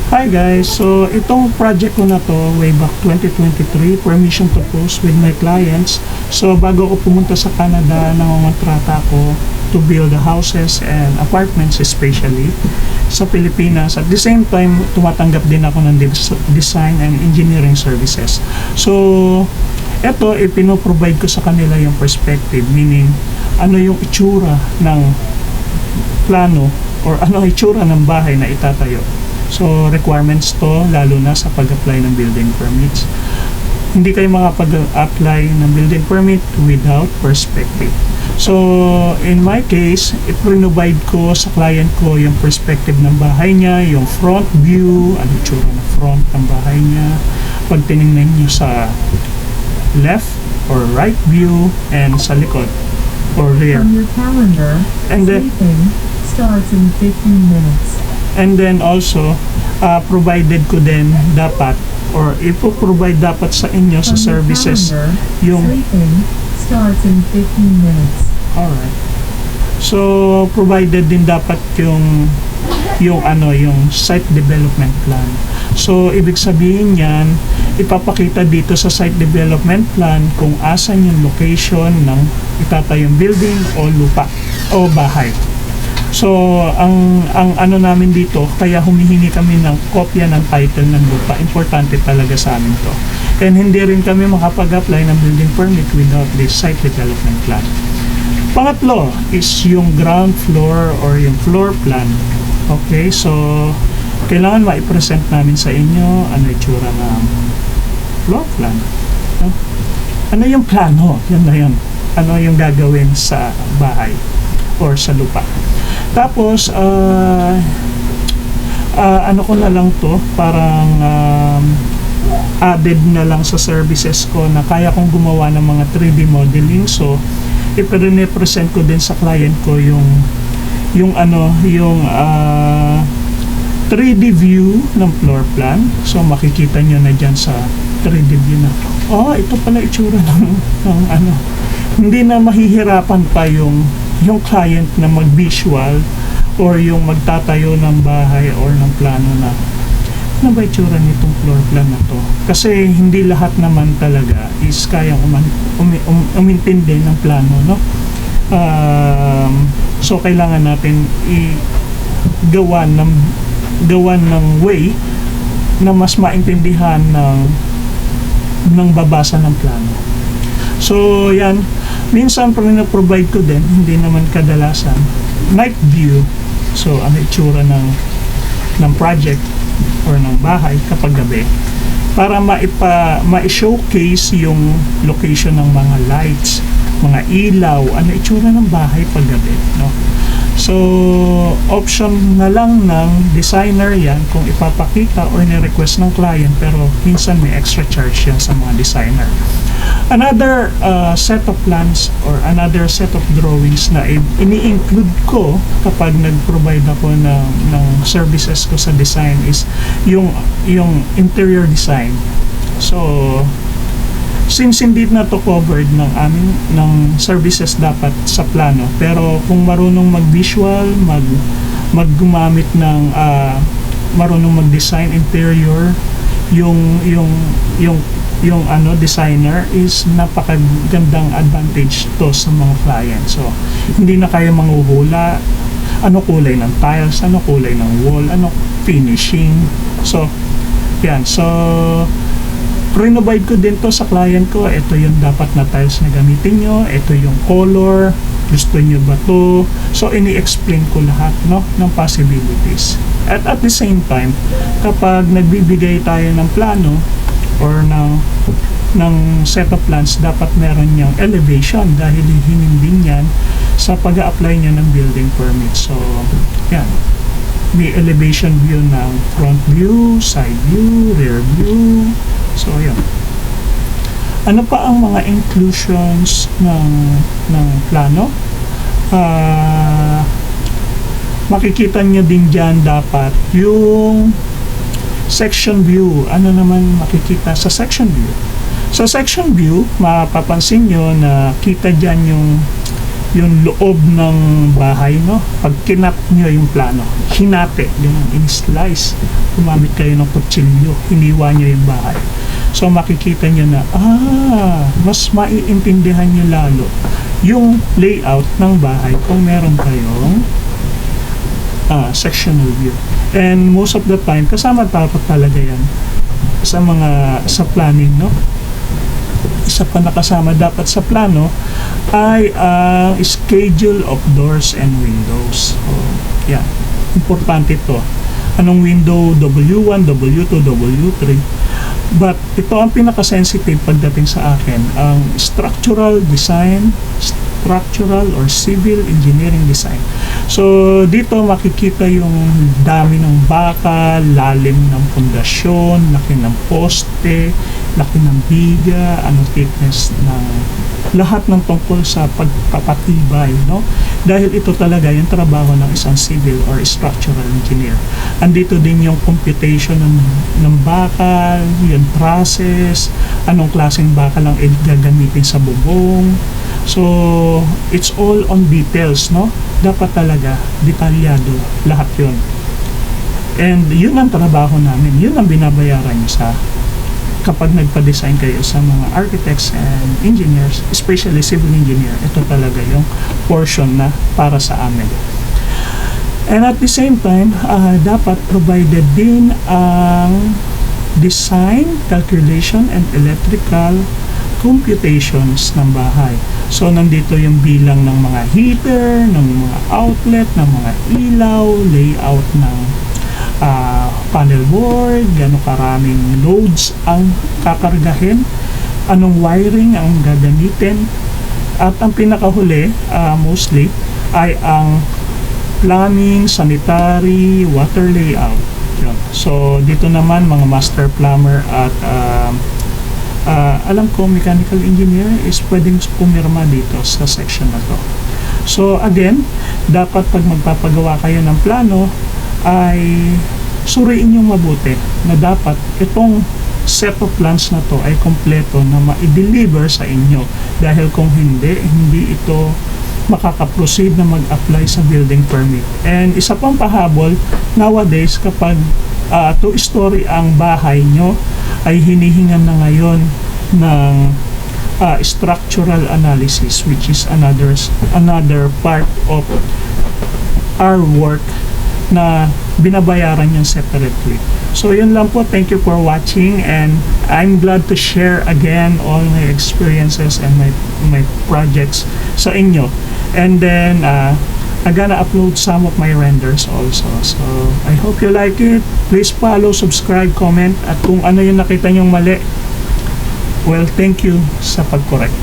Hi guys, so itong project ko na to way back 2023, permission to post with my clients. So bago ako pumunta sa Canada, nangongontrata ako to build the houses and apartments especially sa Pilipinas. At the same time, tumatanggap din ako ng design and engineering services. So eto, ipino-provide ko sa kanila yung perspective, meaning ano yung itsura ng plano or ano ang itsura ng bahay na itatayo. So, requirements to, lalo na sa pag-apply ng building permits. Hindi kayo makapag-apply ng building permit without perspective. So, in my case, i-provide ko sa client ko yung perspective ng bahay niya, yung front view, ano itsura ng front ng bahay niya. Pag tinignan niyo sa left or right view, and sa likod or rear. From your calendar, And then, sleeping starts in 15 minutes. And then also, provided ko din dapat or ipo-provide dapat sa inyo sa From your services calendar, yung sleeping starts in 15 minutes. alright. So, provided din dapat yung site development plan. So, ibig sabihin yan, ipapakita dito sa site development plan kung asan yung location ng itatayong building o lupa o bahay. So, ang ano namin dito, kaya humihingi kami ng kopya ng title ng lupa. Importante talaga sa amin to. And hindi rin kami makapag-apply ng building permit without this site development plan. Pangatlo is yung ground floor or yung floor plan. Okay, so kailangan ma-present namin sa inyo ano itsura ng floor plan. No? Ano yung plano? Yan na yun. Ano yung gagawin sa bahay or sa lupa. Tapos, ano ko na lang to, parang added na lang sa services ko na kaya kong gumawa ng mga 3D modeling. So, i-present ko din sa client ko yung 3D view ng floor plan. So, makikita nyo na dyan sa 3D view na, ito pala itsura ng ano. Hindi na mahihirapan pa yung client na mag-visual or yung magtatayo ng bahay or ng plano na ano ba itsura nitong floor plan na to. Kasi hindi lahat naman talaga is kayang umintindi ng plano, no? So, kailangan natin gawa ng way na mas maintindihan ng babasa ng plano. So, yan. Minsan provide ko din, hindi naman kadalasan, night view. So, ano itsura ng project or ng bahay kapag gabi. Para ma-showcase yung location ng mga lights, mga ilaw, ano itsura ng bahay pag gabi. No? So, option na lang ng designer yan kung ipapakita or ni-request ng client, pero minsan may extra charge yan sa mga designer. Another set of plans or another set of drawings na ini-include ko kapag nag-provide ako ng services ko sa design is yung interior design. So, since hindi na to covered ng services dapat sa plano, pero kung marunong mag-visual, maggumamit ng marunong mag-design interior, yung designer is napakagandang advantage to sa mga client. So, hindi na kayo manghuhula ano kulay ng tiles, ano kulay ng wall, ano finishing. So, yan. So, provide ko din to sa client ko. Ito yung dapat na tiles na gamitin nyo. Ito yung color. Gusto nyo ba to? So, ini-explain ko lahat, no, ng possibilities. At the same time, kapag nagbibigay tayo ng plano or ng set of plans, dapat meron niyang elevation dahil hinindin yan sa pag-a-apply niya ng building permit. So, yan. May elevation view ng front view, side view, rear view. So, yan. Ano pa ang mga inclusions ng plano? Makikita nyo din dyan dapat yung section view. Ano naman makikita sa section view? Sa section view, mapapansin nyo na kita dyan yung loob ng bahay, no? Pag kinat nyo yung plano, hinati, ganun, in-slice, gumamit kayo ng kutsilyo, hiniwa nyo yung bahay. So makikita nyo na, mas maiintindihan nyo lalo yung layout ng bahay kung meron kayong sectional view. And most of the time, kasama dapat talaga yan sa planning, no? Isa pa nakasama dapat sa plano ay schedule of doors and windows. So, yeah, importante ito. Anong window? W1, W2, W3. But ito ang pinaka-sensitive pagdating sa akin, ang structural design, structural or civil engineering design. So dito makikita yung dami ng bakal, lalim ng pundasyon, laki ng poste, laki ng biga, anong thickness ng lahat ng tungkol sa pagpapatibay, no? Dahil ito talaga yung trabaho ng isang civil or structural engineer. Andito din yung computation ng bakal, yung process, anong klaseng bakal ang gagamitin sa bubong. So, it's all on details, no? Dapat talaga detalyado lahat yun. And yun ang trabaho namin, yun ang binabayaran nyo sa kapag nagpa-design kayo sa mga architects and engineers, especially civil engineer. Ito talaga yung portion na para sa amin. And at the same time, dapat provided din ang design, calculation, and electrical computations ng bahay. So, nandito yung bilang ng mga heater, ng mga outlet, ng mga ilaw, layout ng panel board, gano'ng karaming loads ang kakargahin, anong wiring ang gagamitin, at ang pinakahuli, mostly, ay ang plumbing, sanitary, water layout. Yun. So, dito naman mga master plumber at alam ko mechanical engineer is pwedeng pumirma dito sa section na to. So, again, dapat pag magpapagawa kayo ng plano, ay suriin nyo mabuti na dapat itong set of plans na to ay kompleto na ma-deliver sa inyo, dahil kung hindi ito makaka-proceed na mag-apply sa building permit. And isa pang pahabol nowadays, kapag 2-story ang bahay nyo, ay hinihingan na ngayon ng structural analysis, which is another part of our work na binabayaran yung separately. So yun lang po, thank you for watching, and I'm glad to share again all my experiences and my projects sa inyo. And then I'm gonna upload some of my renders also. So I hope you like it. Please follow, subscribe, comment, at kung ano yung nakita nyong mali, well, thank you sa pag-correct.